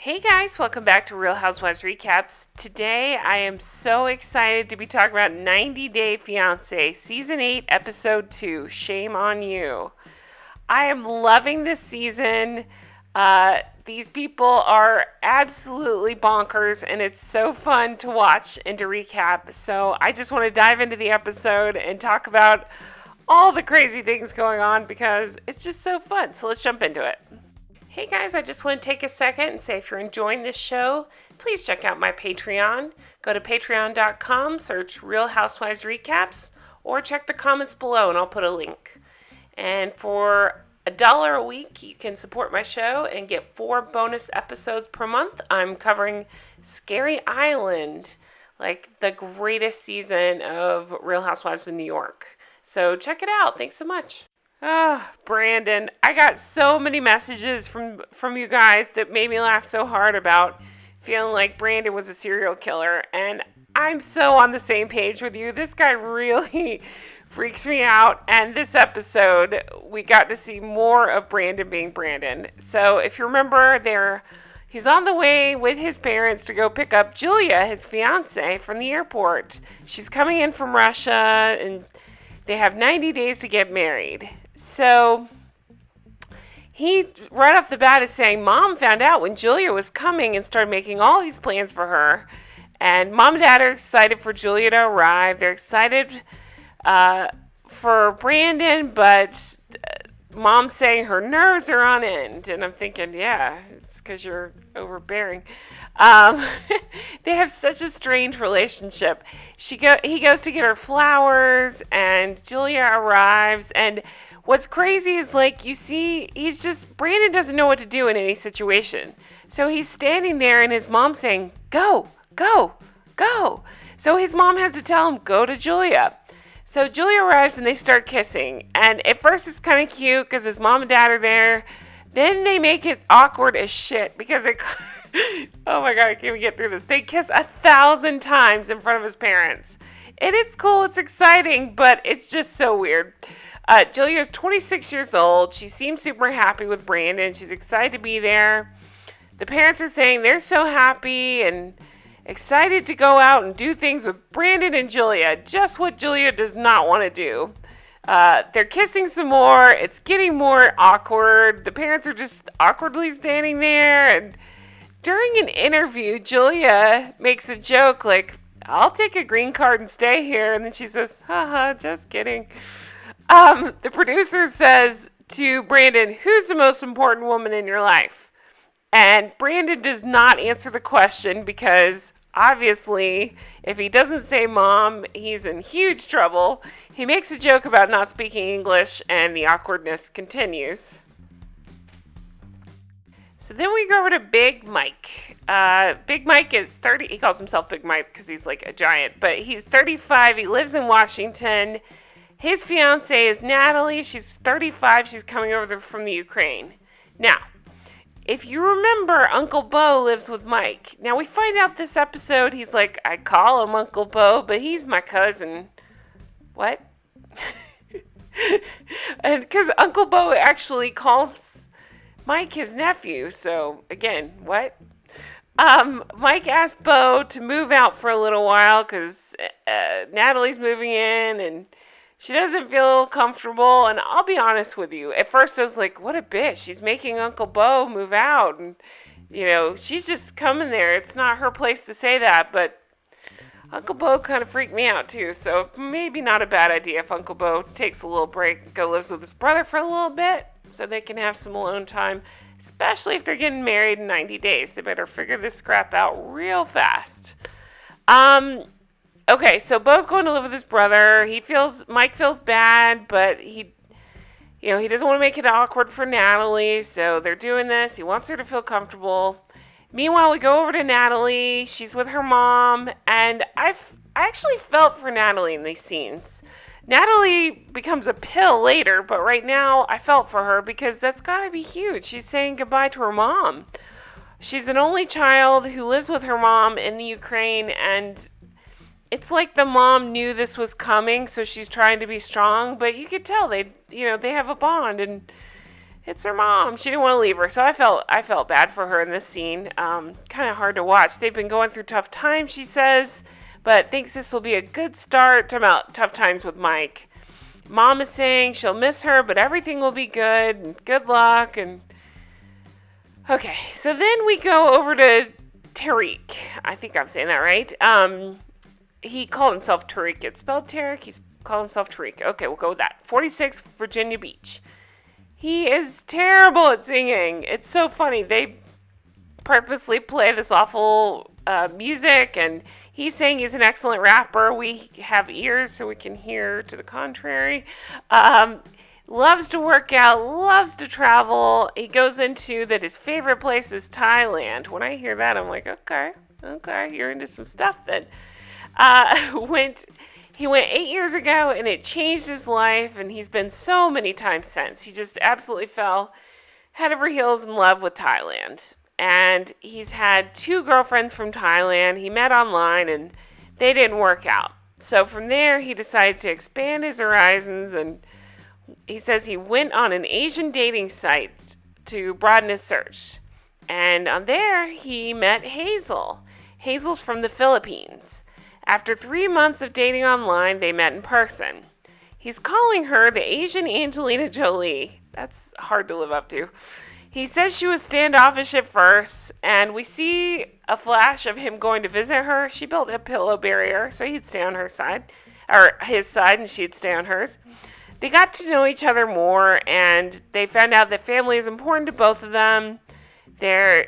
Hey guys, welcome back to Real Housewives Recaps. Today I am so excited to be talking about 90 Day Fiancé, Season 8, Episode 2, Shame on You. I am loving this season. These people are absolutely bonkers and it's so fun to watch and to recap. So I just want to dive into the episode and talk about all the crazy things going on because it's just so fun. So let's jump into it. Hey guys, I just want to take a second and say if you're enjoying this show, please check out my Patreon. Go to patreon.com, search Real Housewives Recaps, or check the comments below and I'll put a link. And for $1 a week, you can support my show and get 4 bonus episodes per month. I'm covering Scary Island, like the greatest season of Real Housewives in New York. So check it out. Thanks so much. Brandon, I got so many messages from you guys that made me laugh so hard about feeling like Brandon was a serial killer. And I'm so on the same page with you. This guy really freaks me out. And this episode, we got to see more of Brandon being Brandon. So if you remember, he's on the way with his parents to go pick up Julia, his fiance, from the airport. She's coming in from Russia and they have 90 days to get married. So he right off the bat is saying Mom found out when Julia was coming and started making all these plans for her. And Mom and Dad are excited for Julia to arrive. They're excited for Brandon, but Mom's saying her nerves are on end. And I'm thinking, yeah, it's because you're overbearing. They have such a strange relationship. He goes to get her flowers, and Julia arrives. And what's crazy is, like, you see, Brandon doesn't know what to do in any situation. So he's standing there, and his mom's saying, go, go, go. So his mom has to tell him, go to Julia. So Julia arrives, and they start kissing. And at first, it's kind of cute because his mom and dad are there. Then they make it awkward as shit because oh my God, I can't even get through this. They kiss 1,000 times in front of his parents. And it's cool, it's exciting, but it's just so weird. Julia is 26 years old. She seems super happy with Brandon. She's excited to be there. The parents are saying they're so happy and excited to go out and do things with Brandon and Julia. Just what Julia does not want to do. They're kissing some more. It's getting more awkward. The parents are just awkwardly standing there. And during an interview, Julia makes a joke like, I'll take a green card and stay here. And then she says, haha, just kidding. The producer says to Brandon, who's the most important woman in your life? And Brandon does not answer the question because obviously if he doesn't say Mom, he's in huge trouble. He makes a joke about not speaking English and the awkwardness continues. So then we go over to Big Mike. Big Mike is 30. He calls himself Big Mike because he's like a giant, but he's 35. He lives in Washington. His fiance is Natalie. She's 35. She's coming over from the Ukraine. Now, if you remember, Uncle Bo lives with Mike. Now, we find out this episode, he's like, I call him Uncle Bo, but he's my cousin. What? And because Uncle Bo actually calls Mike his nephew. So, again, what? Mike asked Bo to move out for a little while because Natalie's moving in and she doesn't feel comfortable. And I'll be honest with you. At first I was like, what a bitch. She's making Uncle Bo move out. And, she's just coming there. It's not her place to say that. But Uncle Bo kind of freaked me out too. So maybe not a bad idea if Uncle Bo takes a little break and go lives with his brother for a little bit so they can have some alone time. Especially if they're getting married in 90 days. They better figure this crap out real fast. Okay, so Bo's going to live with his brother. Mike feels bad, but he doesn't want to make it awkward for Natalie, so they're doing this. He wants her to feel comfortable. Meanwhile, we go over to Natalie. She's with her mom, and I actually felt for Natalie in these scenes. Natalie becomes a pill later, but right now I felt for her because that's got to be huge. She's saying goodbye to her mom. She's an only child who lives with her mom in the Ukraine, and it's like the mom knew this was coming, so she's trying to be strong, but you could tell they have a bond, and It's her mom. She didn't want to leave her, so I felt bad for her in this scene. Kind of hard to watch. They've been going through tough times, she says, but thinks this will be a good start. Talking about tough times with Mike. Mom is saying she'll miss her, but everything will be good. And good luck. And okay, so then we go over to Tariq. I think I'm saying that right. He called himself Tariq. It's spelled Tariq. He's called himself Tariq. Okay, we'll go with that. 46, Virginia Beach. He is terrible at singing. It's so funny. They purposely play this awful music, and he's saying he's an excellent rapper. We have ears so we can hear to the contrary. Loves to work out, loves to travel. He goes into that his favorite place is Thailand. When I hear that, I'm like, okay, you're into some stuff then. He went 8 years ago, and it changed his life, and he's been so many times since. He just absolutely fell head over heels in love with Thailand. And he's had 2 girlfriends from Thailand. He met online, and they didn't work out. So from there, he decided to expand his horizons, and he says he went on an Asian dating site to broaden his search. And on there, he met Hazel. Hazel's from the Philippines. After 3 months of dating online, they met in person. He's calling her the Asian Angelina Jolie. That's hard to live up to. He says she was standoffish at first, and we see a flash of him going to visit her. She built a pillow barrier, so he'd stay on her side, or his side, and she'd stay on hers. They got to know each other more, and they found out that family is important to both of them.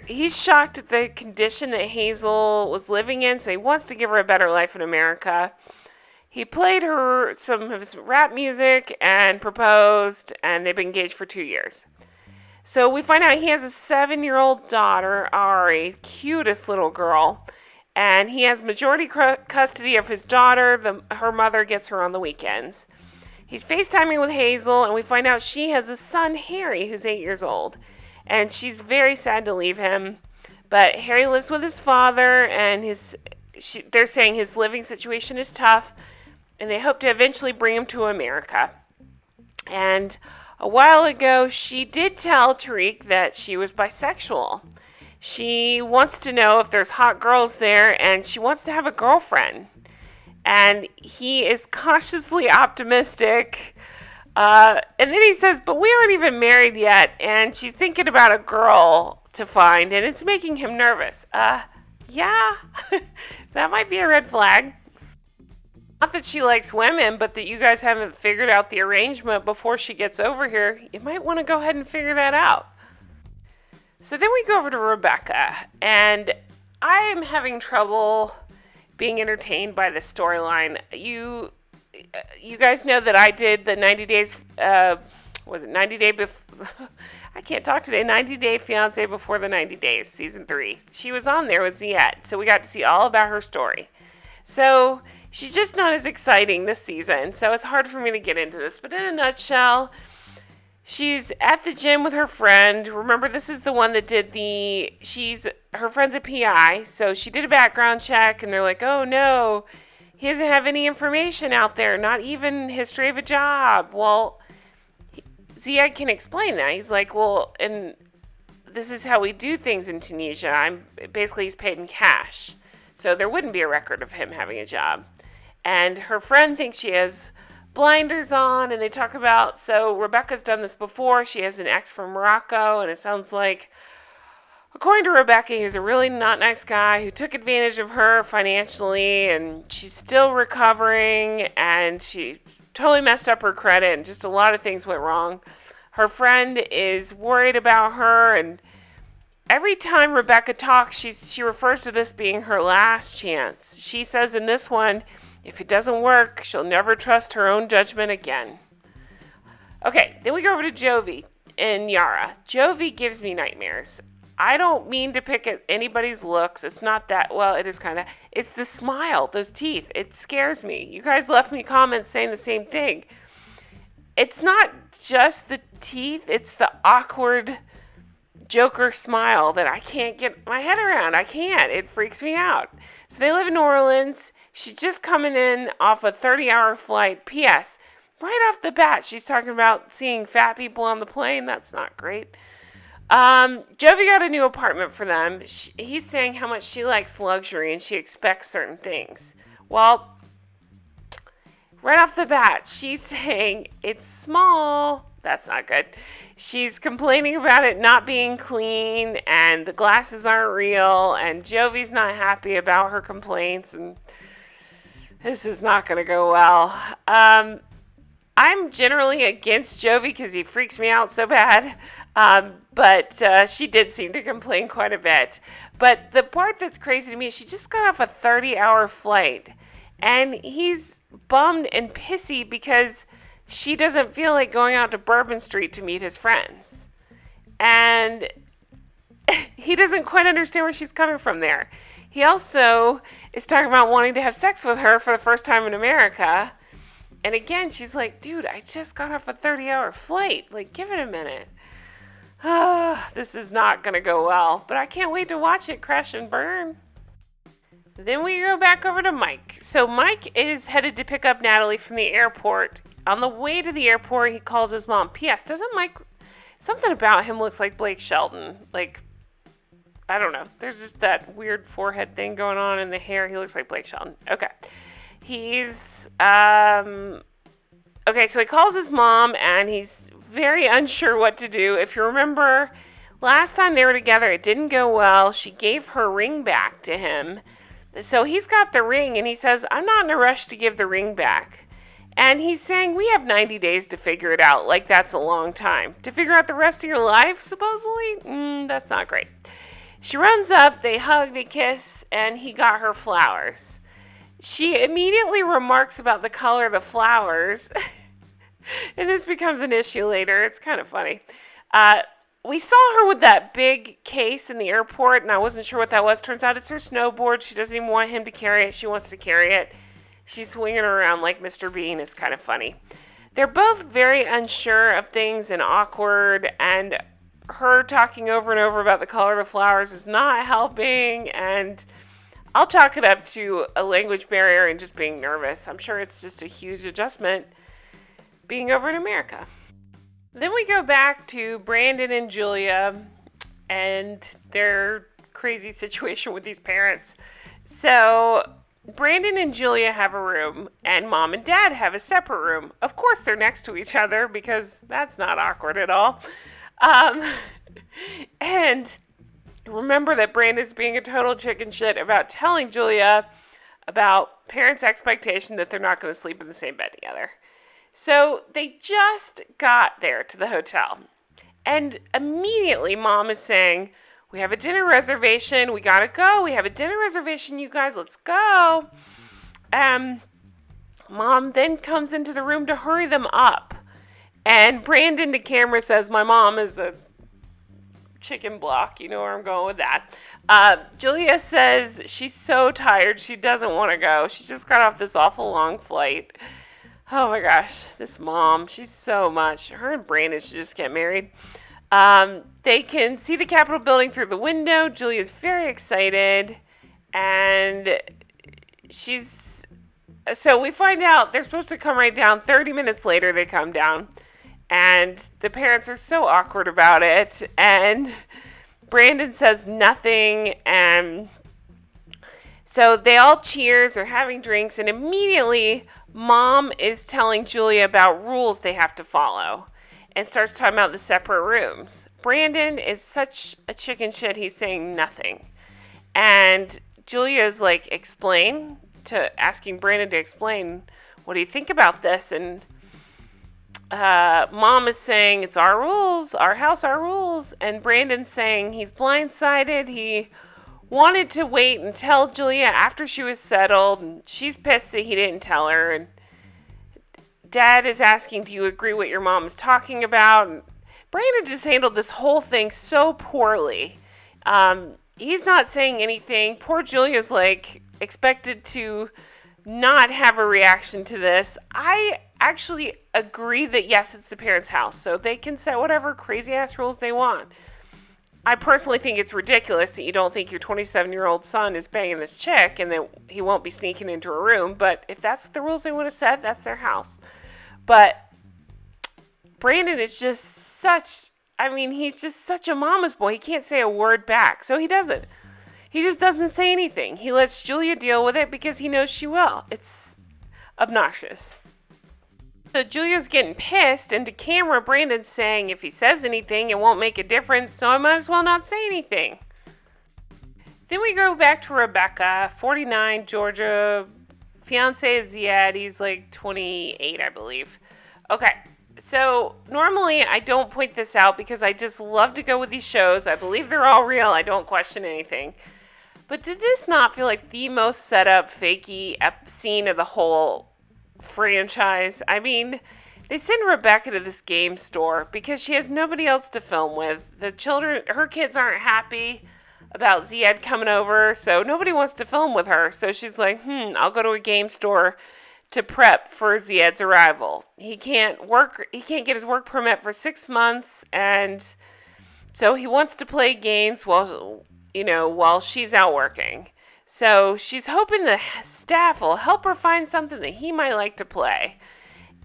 He's shocked at the condition that Hazel was living in, so he wants to give her a better life in America. He played her some of his rap music and proposed, and they've been engaged for 2 years. So we find out he has a 7-year-old daughter, Ari, cutest little girl, and he has majority custody of his daughter. Her mother gets her on the weekends. He's FaceTiming with Hazel, and we find out she has a son, Harry, who's 8 years old. And she's very sad to leave him. But Harry lives with his father, and they're saying his living situation is tough, and they hope to eventually bring him to America. And a while ago, she did tell Tariq that she was bisexual. She wants to know if there's hot girls there, and she wants to have a girlfriend. And he is cautiously optimistic. And then he says, but we aren't even married yet, and she's thinking about a girl to find, and it's making him nervous. Yeah, that might be a red flag. Not that she likes women, but that you guys haven't figured out the arrangement before she gets over here. You might want to go ahead and figure that out. So then we go over to Rebecca, and I am having trouble being entertained by this storyline. You guys know that I did the 90 days, was it 90 day before? I can't talk today. 90 Day Fiance Before the 90 Days, season 3. She was on there with Zied, so we got to see all about her story. So she's just not as exciting this season, so it's hard for me to get into this. But in a nutshell, she's at the gym with her friend. Remember, this is the one that did her friend's a PI, so she did a background check, and they're like, oh no, he doesn't have any information out there, not even history of a job. Well, Zied can explain that. He's like, well, and this is how we do things in Tunisia. Basically, he's paid in cash. So there wouldn't be a record of him having a job. And her friend thinks she has blinders on, and they talk about, so Rebecca's done this before. She has an ex from Morocco, and it sounds like, according to Rebecca, he was a really not nice guy who took advantage of her financially, and she's still recovering, and she totally messed up her credit, and just a lot of things went wrong. Her friend is worried about her, and every time Rebecca talks, she refers to this being her last chance. She says in this one, if it doesn't work, she'll never trust her own judgment again. Okay, then we go over to Jovi and Yara. Jovi gives me nightmares. I don't mean to pick at anybody's looks. It's not that, well, it is kind of. It's the smile, those teeth. It scares me. You guys left me comments saying the same thing. It's not just the teeth. It's the awkward Joker smile that I can't get my head around. I can't. It freaks me out. So they live in New Orleans. She's just coming in off a 30-hour flight. P.S. right off the bat, she's talking about seeing fat people on the plane. That's not great. Jovi got a new apartment for them. He's saying how much she likes luxury and she expects certain things. Well, right off the bat, she's saying it's small. That's not good. She's complaining about it not being clean and the glasses aren't real, and Jovi's not happy about her complaints, and this is not going to go well. I'm generally against Jovi because he freaks me out so bad, but she did seem to complain quite a bit. But the part that's crazy to me is she just got off a 30-hour flight, and he's bummed and pissy because she doesn't feel like going out to Bourbon Street to meet his friends. And he doesn't quite understand where she's coming from there. He also is talking about wanting to have sex with her for the first time in America. And again, she's like, dude, I just got off a 30-hour flight. Like, give it a minute. This is not going to go well. But I can't wait to watch it crash and burn. Then we go back over to Mike. So Mike is headed to pick up Natalie from the airport. On the way to the airport, he calls his mom. P.S. Doesn't Mike... Something about him looks like Blake Shelton. Like, I don't know. There's just that weird forehead thing going on in the hair. He looks like Blake Shelton. Okay. He's... Okay, so he calls his mom, and he's very unsure what to do. If you remember, last time they were together, it didn't go well. She gave her ring back to him. So he's got the ring, and he says, I'm not in a rush to give the ring back. And he's saying, we have 90 days to figure it out. Like, that's a long time. To figure out the rest of your life, supposedly? That's not great. She runs up, they hug, they kiss, and he got her flowers. She immediately remarks about the color of the flowers. And this becomes an issue later. It's kind of funny. We saw her with that big case in the airport, and I wasn't sure what that was. Turns out it's her snowboard. She doesn't even want him to carry it. She wants to carry it. She's swinging around like Mr. Bean. It's kind of funny. They're both very unsure of things and awkward, and her talking over and over about the color of the flowers is not helping, and I'll chalk it up to a language barrier and just being nervous. I'm sure it's just a huge adjustment being over in America. Then we go back to Brandon and Julia and their crazy situation with these parents. So Brandon and Julia have a room, and mom and dad have a separate room. Of course, they're next to each other because that's not awkward at all. And remember that Brandon's being a total chicken shit about telling Julia about parents' expectation that they're not going to sleep in the same bed together. So they just got there to the hotel, and immediately mom is saying, we have a dinner reservation. We got to go. We have a dinner reservation, you guys. Let's go. Mom then comes into the room to hurry them up. And Brandon to camera says, my mom is a chicken block. You know where I'm going with that. Julia says she's so tired. She doesn't want to go. She just got off this awful long flight. Oh my gosh, this mom, she's so much. Her and Brandon should just get married. They can see the Capitol building through the window. Julia's very excited, and so we find out they're supposed to come right down. 30 minutes later, they come down, and the parents are so awkward about it, and Brandon says nothing, and so they all cheers, they're having drinks, and immediately mom is telling Julia about rules they have to follow and starts talking about the separate rooms. Brandon is such a chicken shit, he's saying nothing. And Julia's like, asking Brandon to explain, what do you think about this? And mom is saying, it's our rules, our house, our rules. And Brandon's saying he's blindsided. He wanted to wait and tell Julia after she was settled. And she's pissed that he didn't tell her. And dad is asking, do you agree what your mom is talking about? And Brandon just handled this whole thing so poorly. He's not saying anything. Poor Julia's like expected to not have a reaction to this. I actually agree that yes, it's the parents' house, so they can set whatever crazy ass rules they want. I personally think it's ridiculous that you don't think your 27-year-old son is banging this chick and that he won't be sneaking into a room. But if that's the rules they want to set, that's their house. But Brandon is just he's just such a mama's boy. He can't say a word back. So he doesn't. He just doesn't say anything. He lets Julia deal with it because he knows she will. It's obnoxious. So Julia's getting pissed, and to camera, Brandon's saying if he says anything, it won't make a difference, so I might as well not say anything. Then we go back to Rebecca, 49, Georgia. Fiancé is Zied. He's like 28, I believe. Okay, so normally I don't point this out because I just love to go with these shows. I believe they're all real. I don't question anything. But did this not feel like the most set up, fakey scene of the whole franchise? I mean, they send Rebecca to this game store because she has nobody else to film with. Her kids aren't happy about Zied coming over, so nobody wants to film with her. So she's like, I'll go to a game store to prep for Zied's arrival. He can't get his work permit for 6 months, and so he wants to play games while she's out working. So she's hoping the staff will help her find something that he might like to play.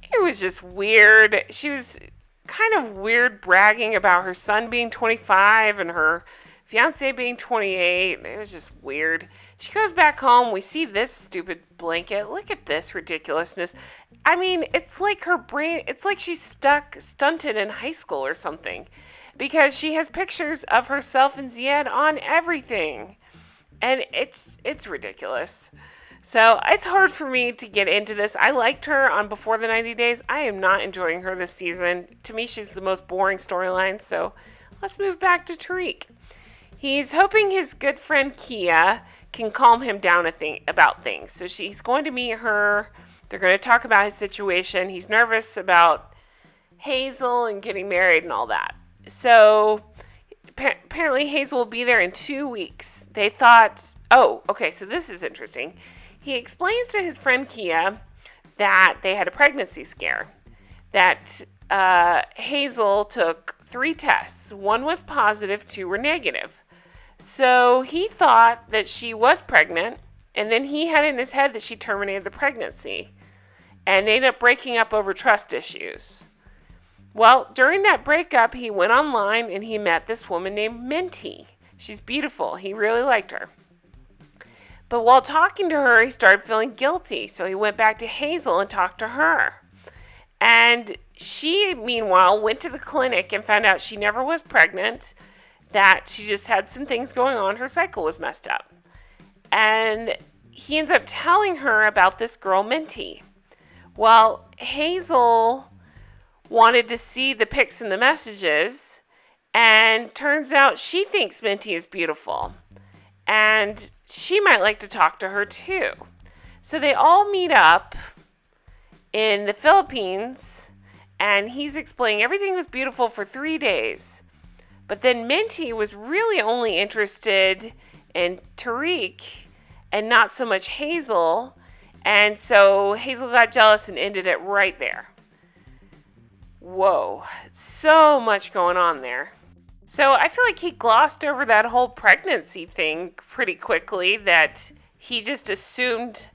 It was just weird. She was kind of weird bragging about her son being 25 and her fiancé being 28. It was just weird. She goes back home. We see this stupid blanket. Look at this ridiculousness. I mean, it's like her brain, it's like she's stunted in high school or something. Because she has pictures of herself and Zied on everything. And it's ridiculous. So it's hard for me to get into this. I liked her on Before the 90 Days. I am not enjoying her this season. To me, she's the most boring storyline. So let's move back to Tariq. He's hoping his good friend Kia can calm him down about things. So he's going to meet her. They're going to talk about his situation. He's nervous about Hazel and getting married and all that. So apparently Hazel will be there in 2 weeks. They thought, so this is interesting. He explains to his friend Kia that they had a pregnancy scare. That Hazel took 3 tests. 1 was positive, 2 were negative. So he thought that she was pregnant, and then he had in his head that she terminated the pregnancy. And they ended up breaking up over trust issues. Well, during that breakup, he went online and he met this woman named Minty. She's beautiful. He really liked her. But while talking to her, he started feeling guilty. So he went back to Hazel and talked to her. And she, meanwhile, went to the clinic and found out she never was pregnant, that she just had some things going on. Her cycle was messed up. And he ends up telling her about this girl, Minty. Well, Hazel wanted to see the pics and the messages, and turns out she thinks Minty is beautiful. And she might like to talk to her too. So they all meet up in the Philippines, and he's explaining everything was beautiful for 3 days. But then Minty was really only interested in Tariq and not so much Hazel. And so Hazel got jealous and ended it right there. Whoa, so much going on there. So I feel like he glossed over that whole pregnancy thing pretty quickly, that he just assumed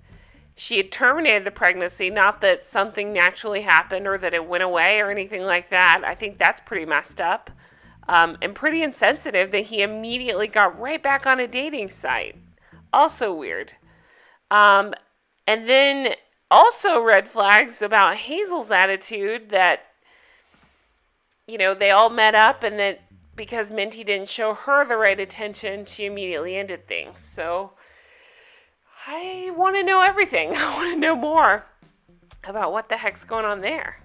she had terminated the pregnancy, not that something naturally happened or that it went away or anything like that. I think that's pretty messed up. And pretty insensitive that he immediately got right back on a dating site. Also weird. And then also red flags about Hazel's attitude that, they all met up and that because Minty didn't show her the right attention, she immediately ended things. So I want to know everything. I want to know more about what the heck's going on there.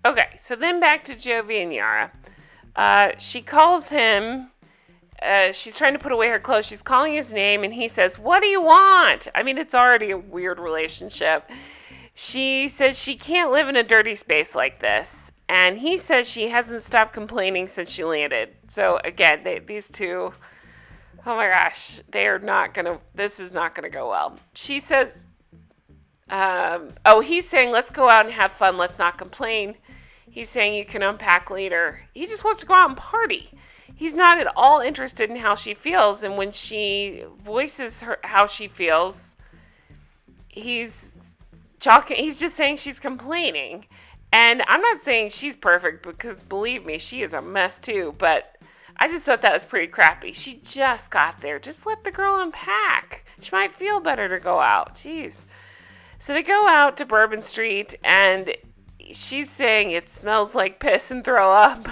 Okay, so then back to Jovi and Yara. She calls him, she's trying to put away her clothes. She's calling his name and he says, "What do you want?" I mean, it's already a weird relationship. She says she can't live in a dirty space like this. And he says she hasn't stopped complaining since she landed. So again, these two, oh my gosh, this is not going to go well. She says, he's saying, let's go out and have fun. Let's not complain. He's saying you can unpack later. He just wants to go out and party. He's not at all interested in how she feels. And when she voices how she feels, he's he's just saying she's complaining. And I'm not saying she's perfect because believe me, she is a mess too. But I just thought that was pretty crappy. She just got there. Just let the girl unpack. She might feel better to go out. Jeez. So they go out to Bourbon Street and she's saying it smells like piss and throw up.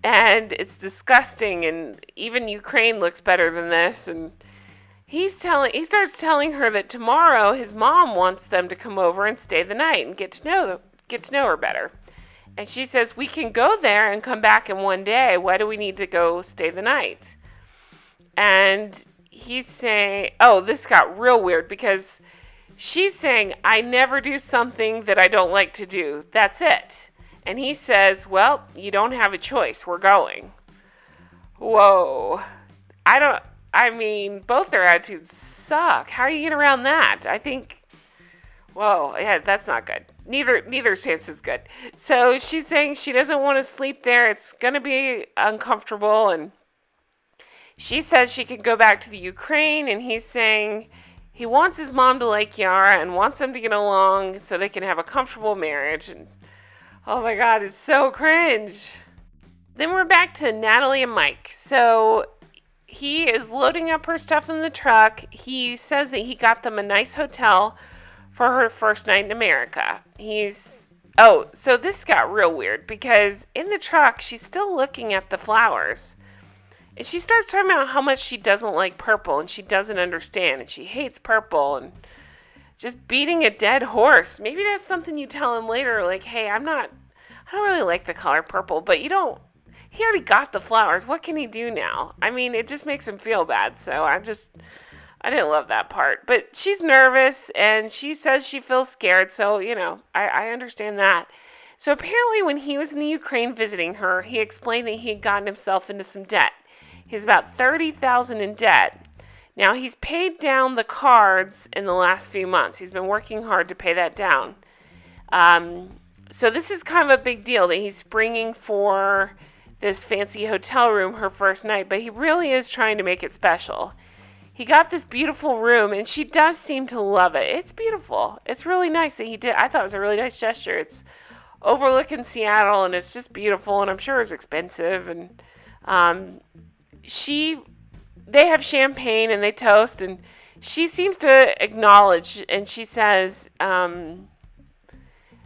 And it's disgusting. And even Ukraine looks better than this. And he starts telling her that tomorrow his mom wants them to come over and stay the night and get to know her better. And she says, we can go there and come back in one day. Why do we need to go stay the night? And he's saying, oh, this got real weird because she's saying, I never do something that I don't like to do. That's it. And he says, well, you don't have a choice. We're going. Whoa. Both their attitudes suck. How are you getting around that? I think, whoa, yeah, that's not good. Neither stance is good. So she's saying she doesn't want to sleep there. It's going to be uncomfortable. And she says she can go back to the Ukraine. And he's saying he wants his mom to like Yara and wants them to get along so they can have a comfortable marriage. And oh my God, it's so cringe. Then we're back to Natalie and Mike. So he is loading up her stuff in the truck. He says that he got them a nice hotel for her first night in America. So this got real weird because in the truck, she's still looking at the flowers. And she starts talking about how much she doesn't like purple and she doesn't understand and she hates purple and just beating a dead horse. Maybe that's something you tell him later, like, hey, I don't really like the color purple, but he already got the flowers. What can he do now? It just makes him feel bad. So I didn't love that part. But she's nervous, and she says she feels scared. So, I understand that. So apparently when he was in the Ukraine visiting her, he explained that he had gotten himself into some debt. He's about $30,000 in debt. Now, he's paid down the cards in the last few months. He's been working hard to pay that down. So this is kind of a big deal that he's springing for this fancy hotel room her first night, but he really is trying to make it special. He got this beautiful room, and she does seem to love it. It's beautiful. It's really nice that he did. I thought it was a really nice gesture. It's overlooking Seattle, and it's just beautiful, and I'm sure it's expensive. And they have champagne, and they toast, and she seems to acknowledge, and she says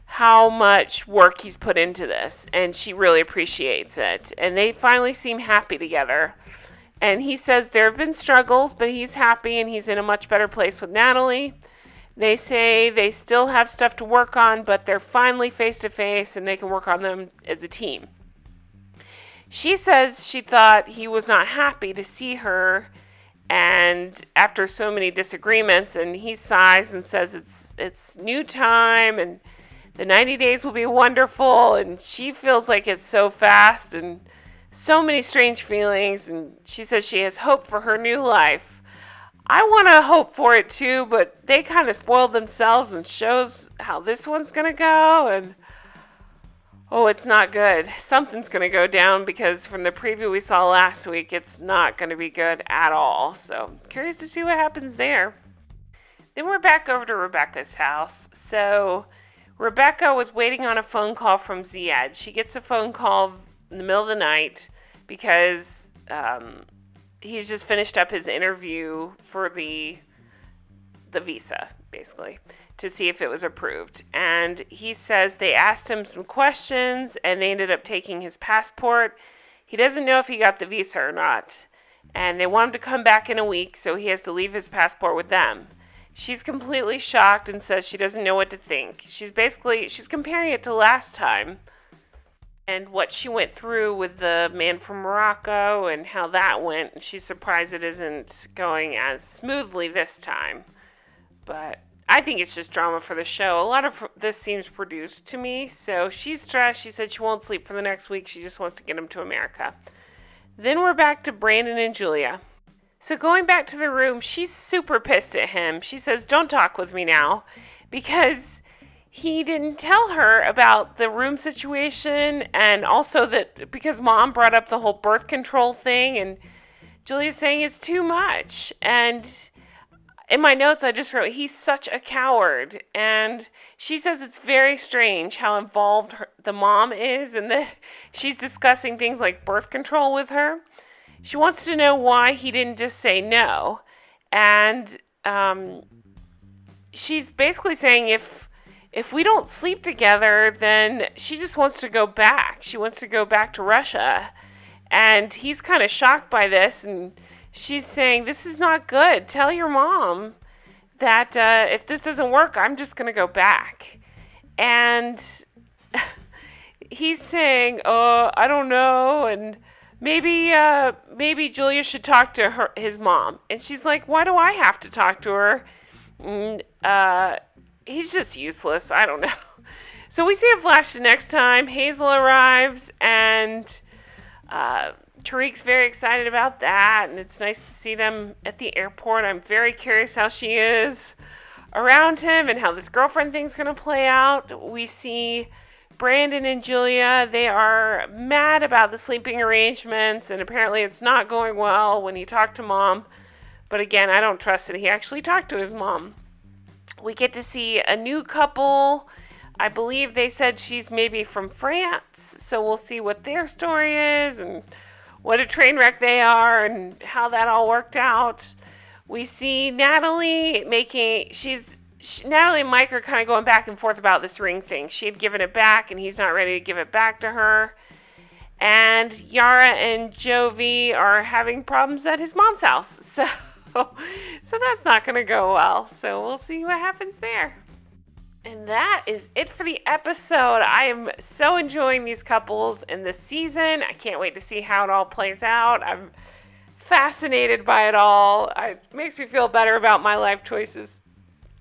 how much work he's put into this, and she really appreciates it. And they finally seem happy together. And he says there have been struggles, but he's happy and he's in a much better place with Natalie. They say they still have stuff to work on, but they're finally face to face and they can work on them as a team. She says she thought he was not happy to see her and after so many disagreements, and he sighs and says it's new time and the 90 days will be wonderful, and she feels like it's so fast and so many strange feelings, and she says she has hope for her new life. I want to hope for it too, but they kind of spoiled themselves and shows how this one's going to go, and it's not good. Something's going to go down because from the preview we saw last week, it's not going to be good at all. So, curious to see what happens there. Then we're back over to Rebecca's house. So, Rebecca was waiting on a phone call from Zied. She gets a phone call in the middle of the night because he's just finished up his interview for the visa, basically, to see if it was approved. And he says they asked him some questions and they ended up taking his passport. He doesn't know if he got the visa or not. And they want him to come back in a week, so he has to leave his passport with them. She's completely shocked and says she doesn't know what to think. She's comparing it to last time and what she went through with the man from Morocco and how that went. She's surprised it isn't going as smoothly this time. But I think it's just drama for the show. A lot of this seems produced to me. So she's stressed. She said she won't sleep for the next week. She just wants to get him to America. Then we're back to Brandon and Julia. So going back to the room, she's super pissed at him. She says, don't talk with me now, because he didn't tell her about the room situation, and also that because mom brought up the whole birth control thing, and Julia's saying it's too much. And in my notes, I just wrote, he's such a coward. And she says it's very strange how involved the mom is. And she's discussing things like birth control with her. She wants to know why he didn't just say no. And she's basically saying if we don't sleep together, then she just wants to go back. She wants to go back to Russia. And he's kind of shocked by this. And she's saying, this is not good. Tell your mom that if this doesn't work, I'm just going to go back. And he's saying, I don't know. And maybe Julia should talk to his mom. And she's like, why do I have to talk to her? He's just useless. I don't know. So we see a flash to next time. Hazel arrives, and Tariq's very excited about that, and it's nice to see them at the airport. I'm very curious how she is around him and how this girlfriend thing's going to play out. We see Brandon and Julia. They are mad about the sleeping arrangements, and apparently it's not going well when he talked to mom. But again, I don't trust that he actually talked to his mom. We get to see a new couple. I believe they said she's maybe from France, so we'll see what their story is and what a train wreck they are and how that all worked out. We see Natalie Natalie and Mike are kind of going back and forth about this ring thing. She had given it back, and he's not ready to give it back to her. And Yara and Jovi are having problems at his mom's house. So that's not going to go well. So we'll see what happens there. And that is it for the episode. I am so enjoying these couples in this season. I can't wait to see how it all plays out. I'm fascinated by it all. It makes me feel better about my life choices.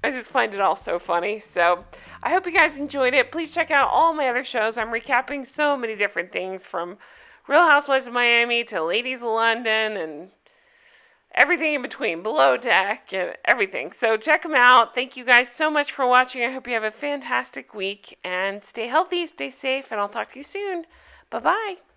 I just find it all so funny. So I hope you guys enjoyed it. Please check out all my other shows. I'm recapping so many different things, from Real Housewives of Miami to Ladies of London and everything in between, Below Deck and everything. So check them out. Thank you guys so much for watching. I hope you have a fantastic week, and stay healthy, stay safe, and I'll talk to you soon. Bye-bye.